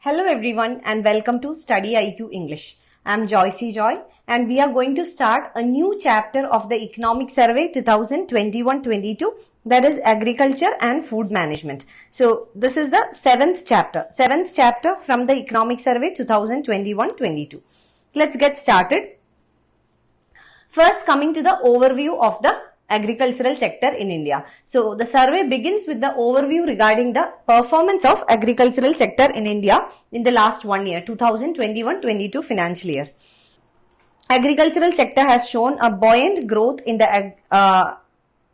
Hello everyone and welcome to Study IQ English. I am Joycey Joy and we are going to start a new chapter of the Economic Survey 2021-22, that is Agriculture and Food Management. So this is the seventh chapter from the Economic Survey 2021-22. Let's get started. First, coming to the overview of the agricultural sector in India. So the survey begins with the overview regarding the performance of agricultural sector in India in the last 1 year, 2021-22 financial year. Agricultural sector has shown a buoyant growth in the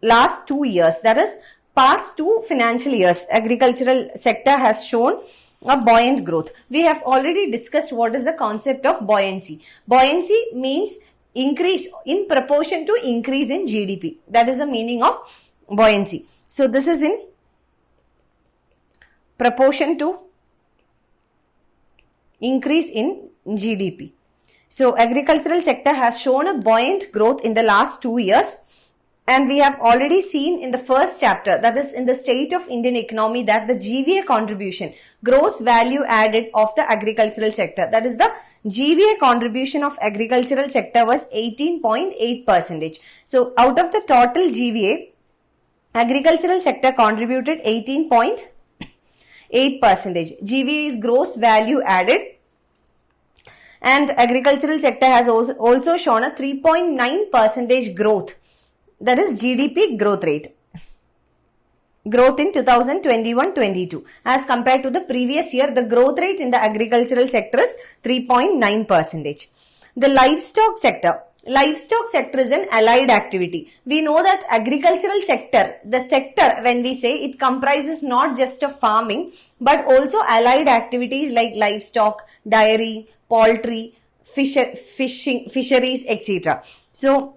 last 2 years, that is past 2 financial years. Agricultural sector has shown a buoyant growth. We have already discussed what is the concept of buoyancy. Buoyancy means increase in proportion to increase in GDP. That is the meaning of buoyancy. So this is in proportion to increase in GDP. So agricultural sector has shown a buoyant growth in the last 2 years, and we have already seen in the first chapter, that is in the state of Indian economy, that the GVA contribution, gross value added of the agricultural sector, that is the GVA contribution of agricultural sector was 18.8%. So out of the total GVA, agricultural sector contributed 18.8%. GVA is gross value added, and agricultural sector has also shown a 3.9% growth, that is GDP growth rate. Growth in 2021-22 as compared to the previous year, the growth rate in the agricultural sector is 3.9%. The livestock sector is an allied activity. We know that agricultural sector, the sector when we say, it comprises not just of farming but also allied activities like livestock, dairy, poultry, fisheries, etc. So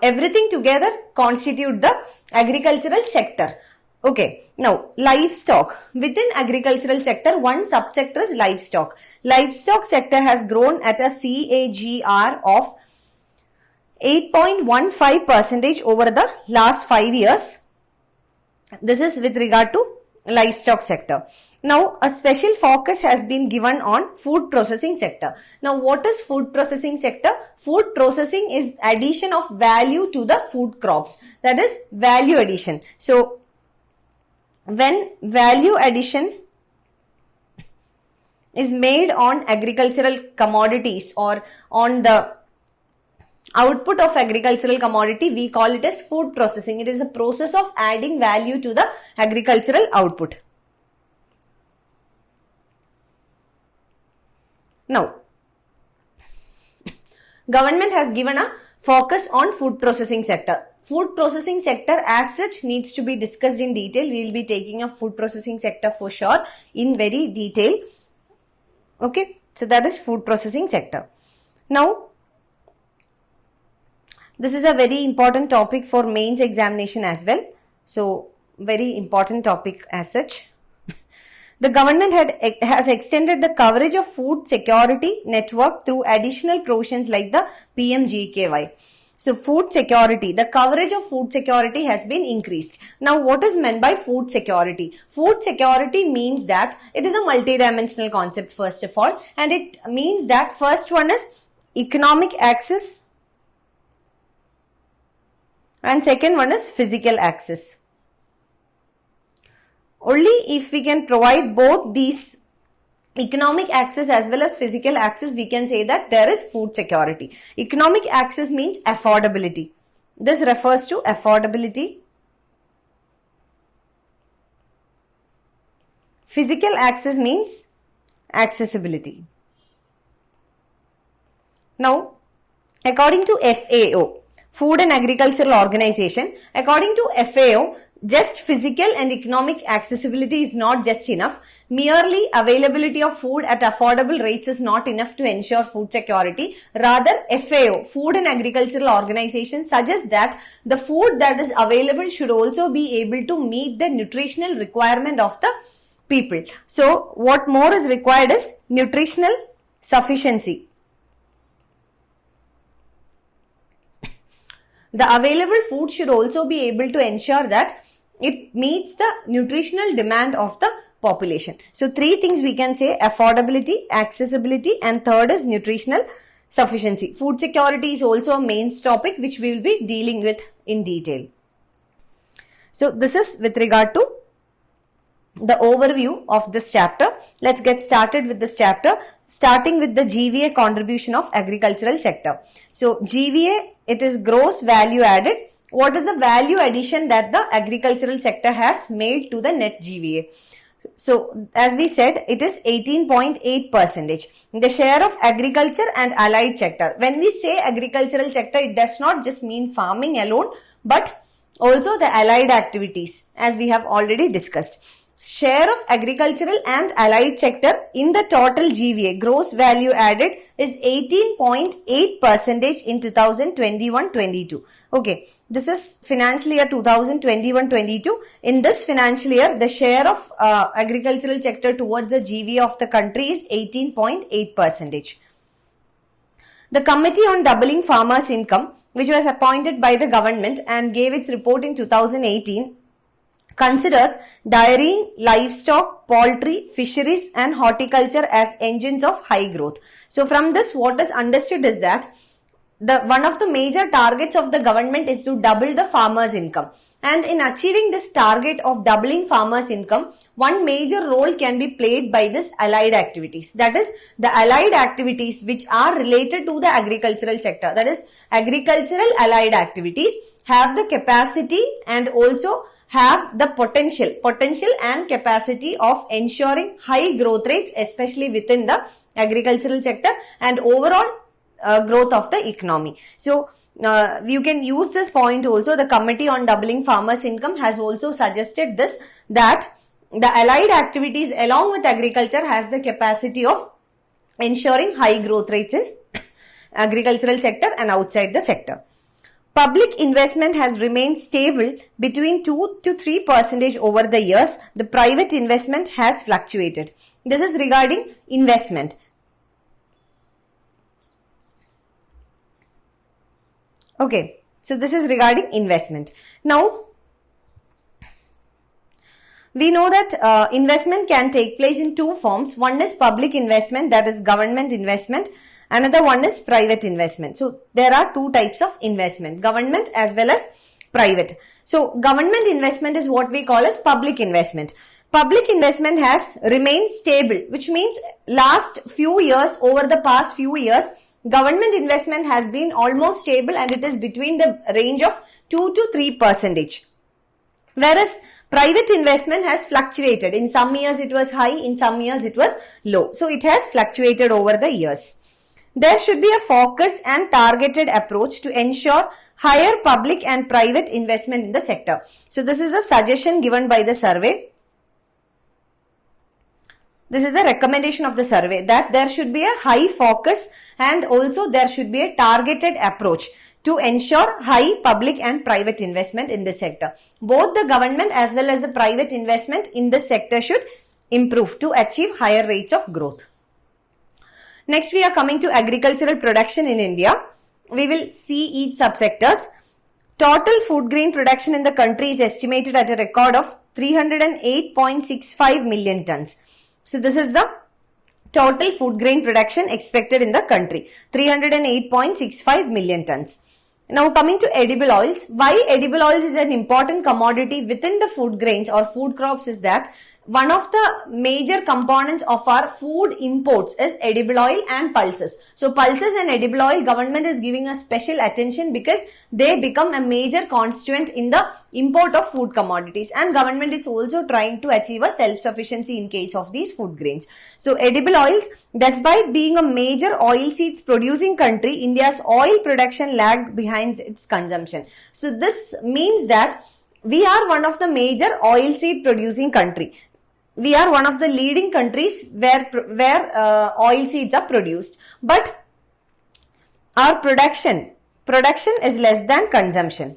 everything together constitute the agricultural sector. Okay, now livestock. Within agricultural sector, one subsector is livestock. Livestock sector has grown at a CAGR of 8.15% over the last 5 years. This is with regard to livestock sector. Now, a special focus has been given on food processing sector. Now, what is food processing sector? Food processing is addition of value to the food crops. That is value addition. So, when value addition is made on agricultural commodities or on the output of agricultural commodity, we call it as food processing. It is a process of adding value to the agricultural output. Now, government has given a focus on food processing sector. Food processing sector as such needs to be discussed in detail. We will be taking a food processing sector for sure in very detail. Okay, so that is food processing sector. Now, this is a very important topic for mains examination as well. So, very important topic as such. The government has extended the coverage of food security network through additional provisions like the PMGKY. So, food security, the coverage of food security has been increased. Now, what is meant by food security? Food security means that it is a multidimensional concept first of all, and it means that first one is economic access and second one is physical access. Only if we can provide both these, economic access as well as physical access, we can say that there is food security. Economic access means affordability. This refers to affordability. Physical access means accessibility. Now, according to FAO, Food and Agricultural Organization, according to FAO, just physical and economic accessibility is not just enough. Merely availability of food at affordable rates is not enough to ensure food security. Rather, FAO, Food and Agricultural Organization, suggests that the food that is available should also be able to meet the nutritional requirement of the people. So, what more is required is nutritional sufficiency. The available food should also be able to ensure that it meets the nutritional demand of the population. So three things we can say: affordability, accessibility, and third is nutritional sufficiency. Food security is also a main topic which we will be dealing with in detail. So this is with regard to the overview of this chapter. Let's get started with this chapter, starting with the GVA contribution of agricultural sector. So GVA, it is gross value added. What is the value addition that the agricultural sector has made to the net GVA? So as we said, it is 18.8%. The share of agriculture and allied sector. When we say agricultural sector, it does not just mean farming alone, but also the allied activities, as we have already discussed. Share of agricultural and allied sector in the total GVA, gross value added, is 18.8% in 2021-22. Okay, this is financial year 2021-22. In this financial year, the share of agricultural sector towards the GVA of the country is 18.8%. The Committee on Doubling Farmers' Income, which was appointed by the government and gave its report in 2018, considers dairying, livestock, poultry, fisheries and horticulture as engines of high growth. So from this, what is understood is that one of the major targets of the government is to double the farmers' income. And in achieving this target of doubling farmers' income, one major role can be played by this allied activities. That is, the allied activities which are related to the agricultural sector. That is, agricultural allied activities have the capacity and also have the potential and capacity of ensuring high growth rates, especially within the agricultural sector and overall growth of the economy. So you can use this point also. The Committee on Doubling Farmers' Income has also suggested this, that the allied activities along with agriculture has the capacity of ensuring high growth rates in agricultural sector and outside the sector. Public investment has remained stable between 2 to 3% over the years. The private investment has fluctuated. This is regarding investment. Okay, so this is regarding investment. Now, we know that investment can take place in two forms. One is public investment, that is government investment. Another one is private investment. So there are two types of investment, government as well as private. So government investment is what we call as public investment. Public investment has remained stable, which means over the past few years, government investment has been almost stable and it is between the range of 2 to 3%. Whereas private investment has fluctuated. In some years it was high, in some years it was low. So it has fluctuated over the years. There should be a focused and targeted approach to ensure higher public and private investment in the sector. So this is a suggestion given by the survey. This is the recommendation of the survey, that there should be a high focus and also there should be a targeted approach to ensure high public and private investment in this sector. Both the government as well as the private investment in this sector should improve to achieve higher rates of growth. Next, we are coming to agricultural production in India. We will see each subsectors. Total food grain production in the country is estimated at a record of 308.65 million tons. So this is the total food grain production expected in the country, 308.65 million tons. Now coming to edible oils. Why edible oils is an important commodity within the food grains or food crops is that one of the major components of our food imports is edible oil and pulses. So pulses and edible oil, government is giving a special attention because they become a major constituent in the import of food commodities, and government is also trying to achieve a self-sufficiency in case of these food grains. So edible oils, despite being a major oilseeds producing country, India's oil production lagged behind its consumption. So this means that we are one of the major oilseed producing country. We are one of the leading countries where oilseeds are produced, but our production is less than consumption.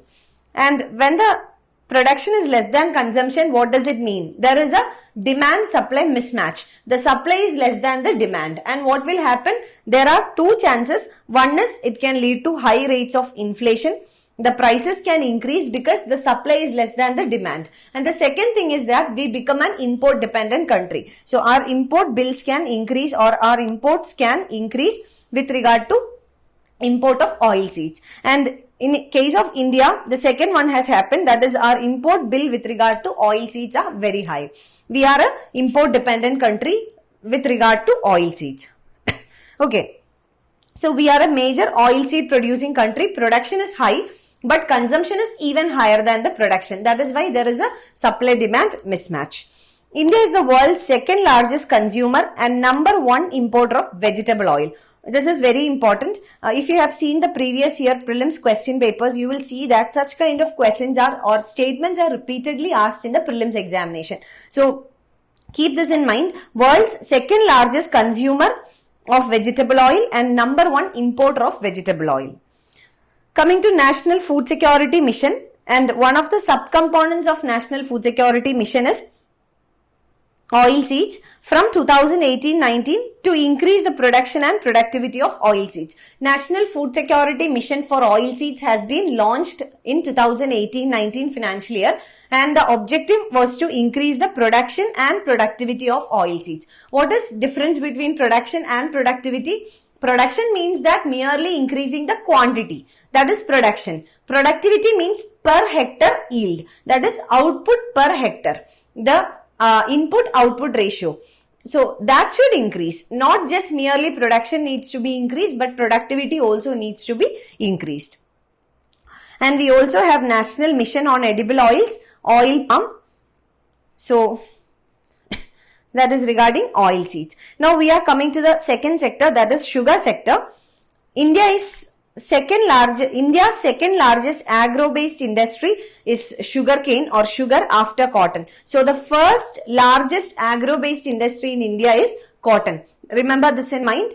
And when the production is less than consumption, what does it mean? There is a demand-supply mismatch. The supply is less than the demand. And what will happen? There are two chances. One is it can lead to high rates of inflation. The prices can increase because the supply is less than the demand. And the second thing is that we become an import dependent country. So our import bills can increase, or our imports can increase with regard to import of oil seeds. And in case of India, the second one has happened, that is our import bill with regard to oil seeds are very high. We are a import dependent country with regard to oil seeds. Okay. So we are a major oil seed producing country. Production is high, but consumption is even higher than the production. That is why there is a supply demand mismatch. India is the world's second largest consumer and number one importer of vegetable oil. This is very important. If you have seen the previous year prelims question papers, you will see that such kind of questions are, or statements are repeatedly asked in the prelims examination. So keep this in mind. World's second largest consumer of vegetable oil and number one importer of vegetable oil. Coming to National Food Security Mission, and one of the subcomponents of National Food Security Mission is oil seeds from 2018-19 to increase the production and productivity of oil seeds. National Food Security Mission for oil seeds has been launched in 2018-19 financial year, and the objective was to increase the production and productivity of oil seeds. What is difference between production and productivity? Production means that merely increasing the quantity, that is production. Productivity means per hectare yield, that is output per hectare. The input-output ratio. So that should increase. Not just merely production needs to be increased, but productivity also needs to be increased. And we also have National Mission on Edible Oils, oil palm. So that is regarding oil seeds. Now we are coming to the second sector, that is sugar sector. India's second largest agro-based industry is sugarcane or sugar after cotton. So the first largest agro-based industry in India is cotton. Remember this in mind.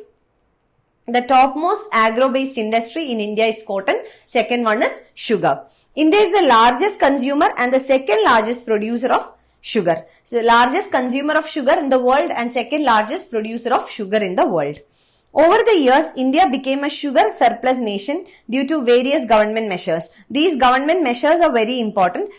The topmost agro-based industry in India is cotton. Second one is sugar. India is the largest consumer and the second largest producer of sugar. So largest consumer of sugar in the world and second largest producer of sugar in the world. Over the years, India became a sugar surplus nation due to various government measures. These government measures are very important.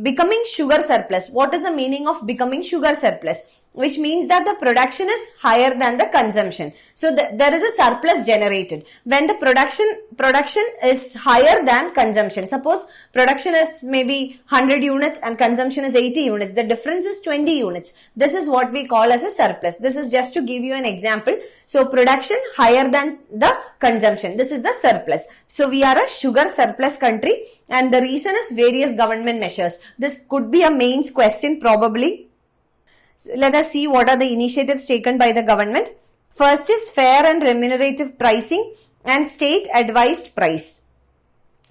Becoming sugar surplus. What is the meaning of becoming sugar surplus? Which means that the production is higher than the consumption. So there is a surplus generated. When the production is higher than consumption. Suppose production is maybe 100 units and consumption is 80 units. The difference is 20 units. This is what we call as a surplus. This is just to give you an example. So production higher than the consumption. This is the surplus. So we are a sugar surplus country, and the reason is various government measures. This could be a mains question probably. So let us see what are the initiatives taken by the government. First is fair and remunerative pricing and state advised price.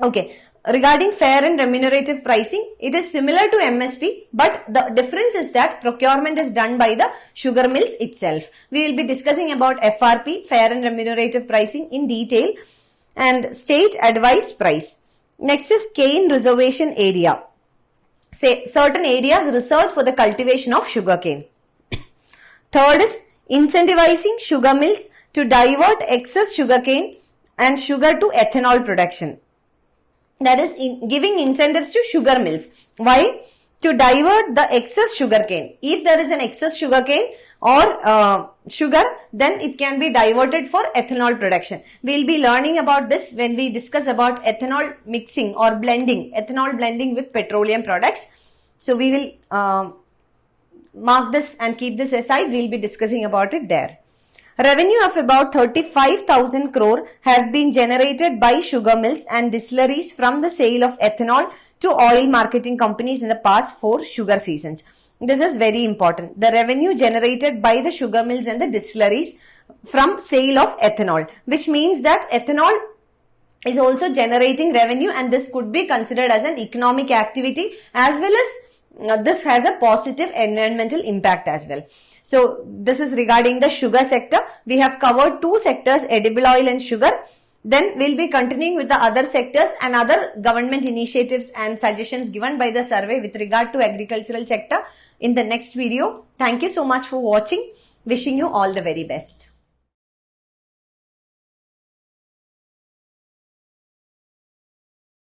Okay, regarding fair and remunerative pricing, it is similar to MSP, but the difference is that procurement is done by the sugar mills itself. We will be discussing about FRP, fair and remunerative pricing, in detail, and state advised price. Next is cane reservation area. Say certain areas reserved for the cultivation of sugarcane. Third is incentivizing sugar mills to divert excess sugarcane and sugar to ethanol production. That is giving incentives to sugar mills. Why? To divert the excess sugarcane. If there is an excess sugarcane or sugar, then it can be diverted for ethanol production. We will be learning about this when we discuss about ethanol mixing or blending, ethanol blending with petroleum products. So we will mark this and keep this aside. We will be discussing about it there. Revenue of about 35,000 crore has been generated by sugar mills and distilleries from the sale of ethanol to oil marketing companies in the past 4 sugar seasons. This is very important. The revenue generated by the sugar mills and the distilleries from sale of ethanol, which means that ethanol is also generating revenue, and this could be considered as an economic activity, as well as this has a positive environmental impact as well. So this is regarding the sugar sector. We have covered 2 sectors, edible oil and sugar. Then we'll be continuing with the other sectors and other government initiatives and suggestions given by the survey with regard to agricultural sector in the next video. Thank you so much for watching. Wishing you all the very best.